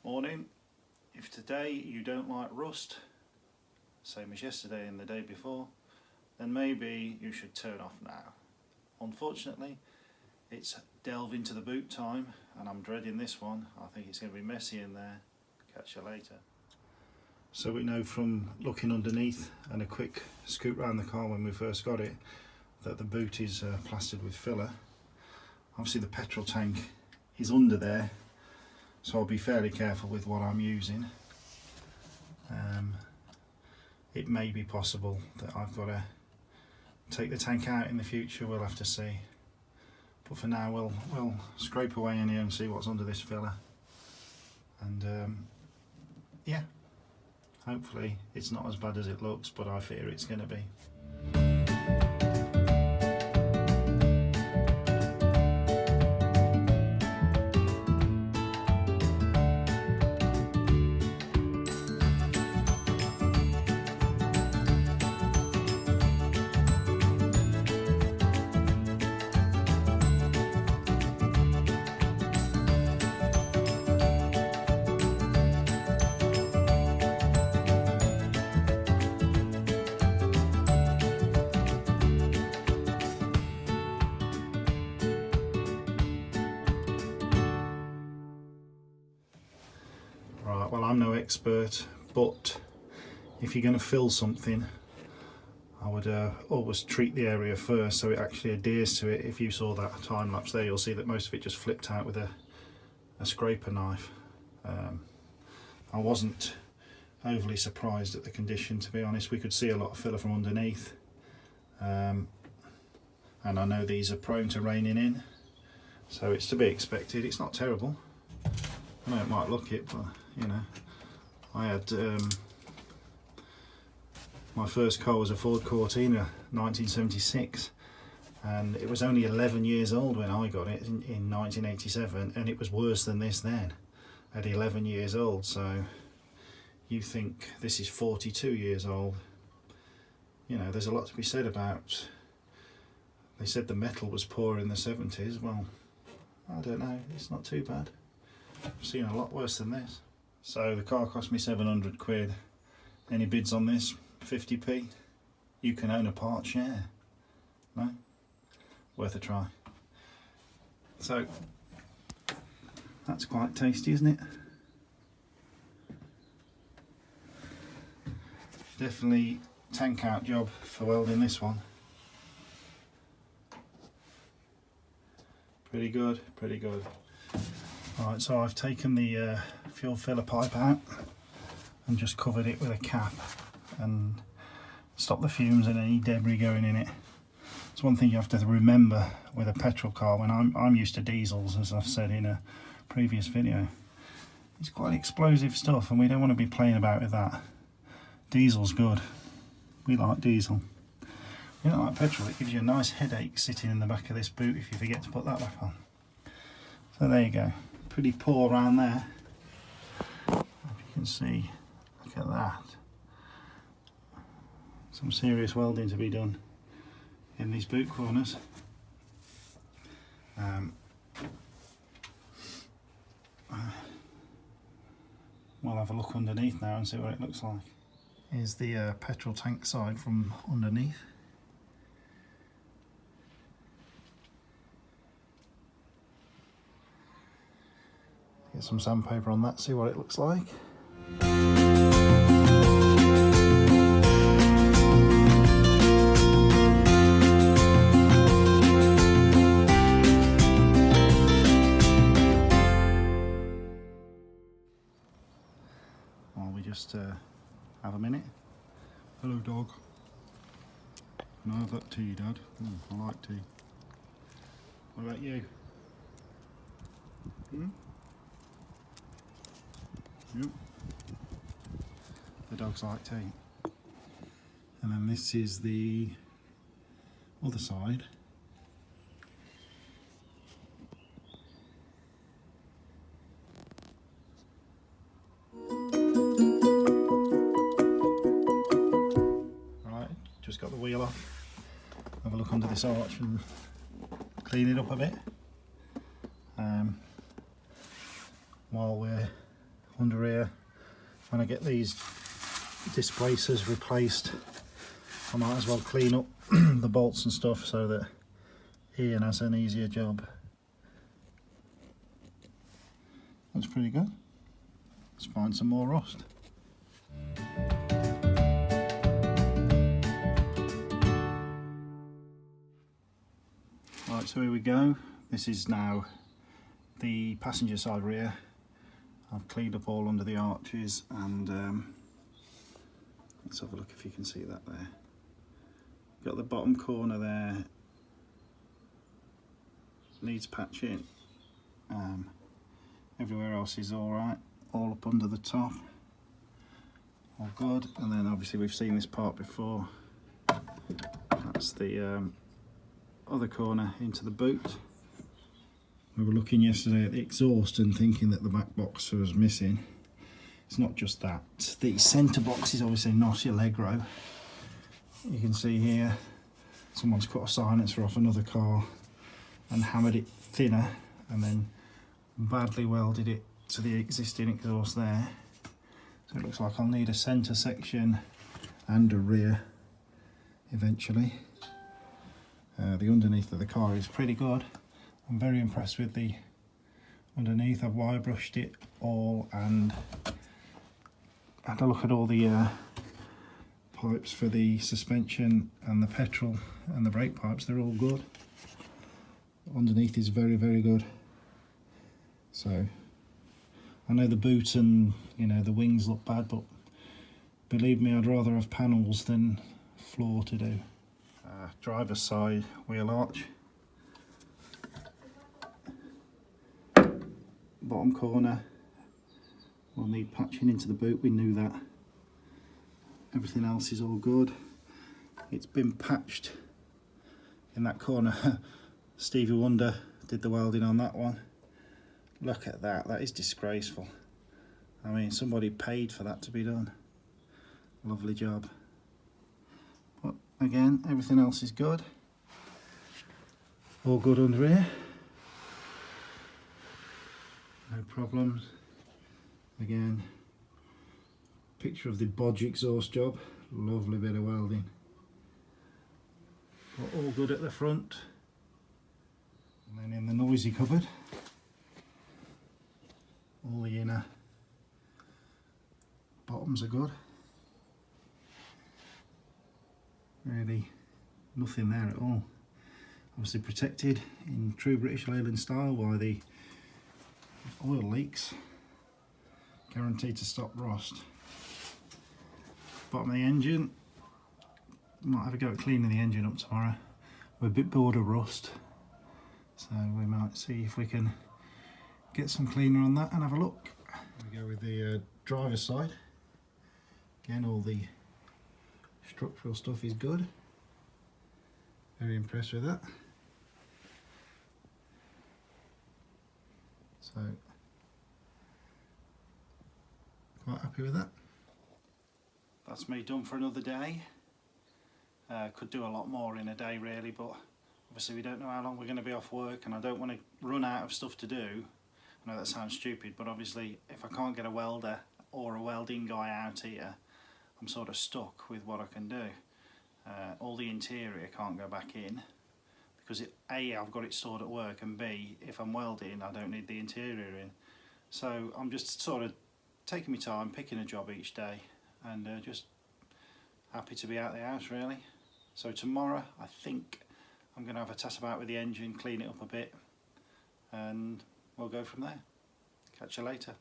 Morning. If today you don't like rust, same as yesterday and the day before, then maybe you should turn off now. Unfortunately, it's delve into the boot time and I'm dreading this one. I think it's going to be messy in there. Catch you later. So we know from looking underneath and a quick scoot around the car when we first got it that the boot is plastered with filler. Obviously the petrol tank is under there, so I'll be fairly careful with what I'm using. It may be possible that I've got to take the tank out in the future, we'll have to see. But for now we'll scrape away in here and see what's under this filler. And yeah, hopefully it's not as bad as it looks, but I fear it's going to be. Right, well, I'm no expert, but if you're going to fill something, I would always treat the area first so it actually adheres to it. If you saw that time lapse there, you'll see that most of it just flipped out with a scraper knife. I wasn't overly surprised at the condition, to be honest. We could see a lot of filler from underneath, and I know these are prone to raining in, so it's to be expected. It's not terrible. I know it might look it, but you know, I had my first car was a Ford Cortina 1976, and it was only 11 years old when I got it in 1987, and it was worse than this then at 11 years old. So you think this is 42 years old. You know, there's a lot to be said about, they said the metal was poor in the 70s. Well, I don't know, it's not too bad. I've seen a lot worse than this. So the car cost me 700 quid. Any bids on this? 50p? You can own a part share. No? Worth a try. So that's quite tasty, isn't it? Definitely tank out job for welding this one. Pretty good, pretty good. Right, so I've taken the fuel filler pipe out and just covered it with a cap and stop the fumes and any debris going in it. It's one thing you have to remember with a petrol car. When I'm used to diesels, as I've said in a previous video, it's quite explosive stuff and we don't want to be playing about with that. Diesel's good. We like diesel. You don't like petrol, it gives you a nice headache sitting in the back of this boot if you forget to put that back on. So there you go. Pretty poor around there. If you can see, look at that. Some serious welding to be done in these boot corners. We'll have a look underneath now and see what it looks like. Here's the petrol tank side from underneath. Get some sandpaper on that, see what it looks like. While we just have a minute. Hello dog. Can I have that tea, Dad? I like tea. What about you? Yep. The dogs like tea. And then this is the other side. Right, just got the wheel off. Have a look under this arch and clean it up a bit. While under here. When I get these displacers replaced, I might as well clean up the bolts and stuff so that Ian has an easier job. Looks pretty good. Let's find some more rust. Right, so here we go. This is now the passenger side rear. I've cleaned up all under the arches, and let's have a look if you can see that there. Got the bottom corner there, needs patching. Everywhere else is alright, all up under the top, all good. And then obviously we've seen this part before. That's the other corner into the boot. We were looking yesterday at the exhaust and thinking that the back box was missing. It's not just that. The centre box is obviously not Allegro. You can see here someone's cut a silencer off another car and hammered it thinner and then badly welded it to the existing exhaust there. So it looks like I'll need a centre section and a rear eventually. The underneath of the car is pretty good. I'm very impressed with the underneath. I've wire brushed it all and had a look at all the pipes for the suspension and the petrol and the brake pipes. They're all good. Underneath is very, very good. So I know the boot and the wings look bad, but believe me, I'd rather have panels than floor to do. Driver's side wheel arch. Bottom corner will need patching into the boot, we knew that. Everything else is all good. It's been patched in that corner. Stevie Wonder did the welding on that one. Look at that, that is disgraceful. I mean, somebody paid for that to be done. Lovely job. But again, everything else is good. All good under here. No problems. Again, picture of the bodge exhaust job. Lovely bit of welding. But all good at the front. And then in the noisy cupboard, all the inner bottoms are good. Really nothing there at all. Obviously protected in true British Leyland style by the oil leaks, guaranteed to stop rust. Bottom of the engine, might have a go at cleaning the engine up tomorrow. We're a bit bored of rust, so we might see if we can get some cleaner on that and have a look. We go with the driver's side. Again, all the structural stuff is good. Very impressed with that. So, quite happy with that. That's me done for another day. Could do a lot more in a day really, but obviously we don't know how long we're going to be off work, and I don't want to run out of stuff to do. I know that sounds stupid, but obviously if I can't get a welder or a welding guy out here, I'm sort of stuck with what I can do. All the interior can't go back in because A, I've got it stored at work, and B, if I'm welding I don't need the interior in. So I'm just sort of taking my time, picking a job each day, and just happy to be out of the house really. So tomorrow I think I'm going to have a tass about with the engine, clean it up a bit, and we'll go from there. Catch you later.